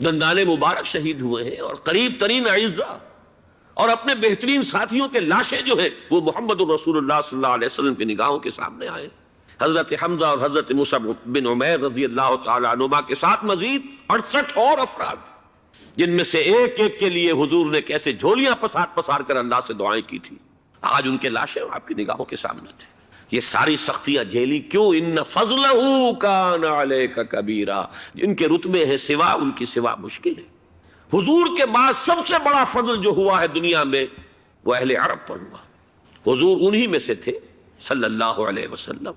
دندان مبارک شہید ہوئے ہیں، اور قریب ترین اعزاء اور اپنے بہترین ساتھیوں کے لاشیں جو ہیں وہ محمد الرسول اللہ صلی اللہ علیہ وسلم کی نگاہوں کے سامنے آئے۔ حضرت حمزہ اور حضرت مصعب بن عمیر رضی اللہ تعالی عنہما کے ساتھ مزید 68 اور افراد، جن میں سے ایک ایک کے لیے حضور نے کیسے جھولیاں پسار پسار کر اللہ سے دعائیں کی تھی، آج ان کے لاشیں آپ کی نگاہوں کے سامنے تھے۔ یہ ساری سختیاں جھیلی کیوں؟ ان فضلہ کان علیک کبیرا، جن کے رتبے ہیں سوا ان کی سوا مشکل ہے۔ حضور کے بعد سب سے بڑا فضل جو ہوا ہے دنیا میں وہ اہل عرب پر ہوا۔ حضور انہی میں سے تھے صلی اللہ علیہ وسلم۔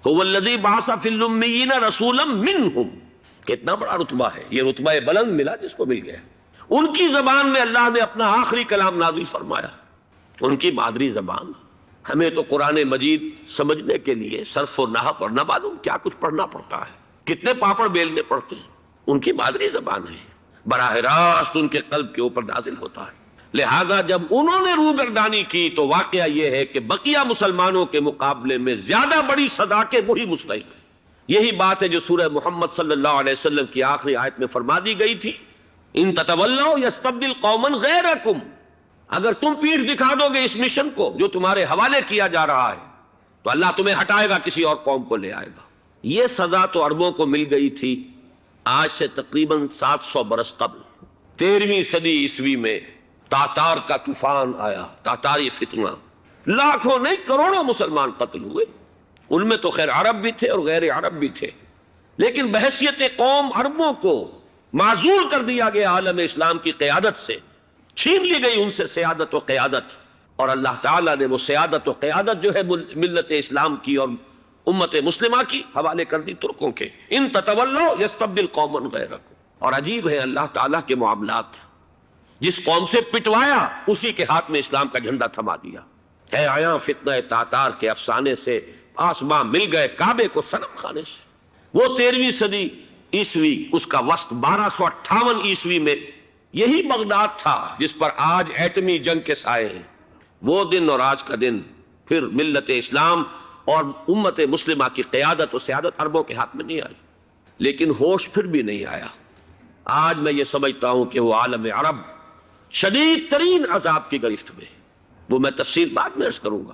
هو الذی بعث فی الامیین رسولا منہم، کتنا بڑا رتبہ ہے، یہ رتبہ بلند ملا جس کو مل گیا۔ ان کی زبان میں اللہ نے اپنا آخری کلام نازل فرمایا، ان کی مادری زبان۔ ہمیں تو قرآن مجید سمجھنے کے لیے صرف و نحو اور نہ معلوم کیا کچھ پڑھنا پڑتا ہے، کتنے پاپڑ بیلنے پڑتے ہیں، ان کی مادری زبان ہے، براہ راست ان کے قلب کے اوپر نازل ہوتا ہے۔ لہذا جب انہوں نے روگردانی کی تو واقعہ یہ ہے کہ بقیہ مسلمانوں کے مقابلے میں زیادہ بڑی سزا کے وہی مستحق ہیں۔ یہی بات ہے جو سورہ محمد صلی اللہ علیہ وسلم کی آخری آیت میں فرما دی گئی تھی، ان تتولوا یستبدل قوما غیرکم، اگر تم پیٹھ دکھا دو گے اس مشن کو جو تمہارے حوالے کیا جا رہا ہے تو اللہ تمہیں ہٹائے گا، کسی اور قوم کو لے آئے گا۔ یہ سزا تو عربوں کو مل گئی تھی آج سے تقریباً 700 برس قبل، 13ویں صدی عیسوی میں تاتار کا طوفان آیا، تاتاری فتنہ، لاکھوں نہیں کروڑوں مسلمان قتل ہوئے۔ ان میں تو خیر عرب بھی تھے اور غیر عرب بھی تھے، لیکن بحیثیت قوم عربوں کو معزول کر دیا گیا عالم اسلام کی قیادت سے، چھین لی گئی ان سے سیادت و قیادت، اور اللہ تعالیٰ نے وہ سیادت و قیادت جو ہے ملت اسلام کی اور امت مسلمہ کی حوالے کر دی ترکوں کے۔ ان تتولوا یستبدل قوما غیرکم۔ اور عجیب ہے اللہ تعالیٰ کے معاملات، جس قوم سے پٹوایا اسی کے ہاتھ میں اسلام کا جھنڈا تھما دیا۔ ہے آیا فتنہ تاتار کے افسانے سے آسماں مل گئے کعبے کو صنم خانے سے۔ وہ 13ویں صدی عیسوی، اس کا وسط 1258 عیسوی میں یہی بغداد تھا جس پر آج ایٹمی جنگ کے سائے ہیں۔ وہ دن اور آج کا دن پھر ملت اسلام اور امت مسلمہ کی قیادت و سیادت عربوں کے ہاتھ میں نہیں آئی، لیکن ہوش پھر بھی نہیں آیا۔ آج میں یہ سمجھتا ہوں کہ وہ عالم عرب شدید ترین عذاب کی گرفت میں، وہ میں تفصیل بعد میں عرض کروں گا۔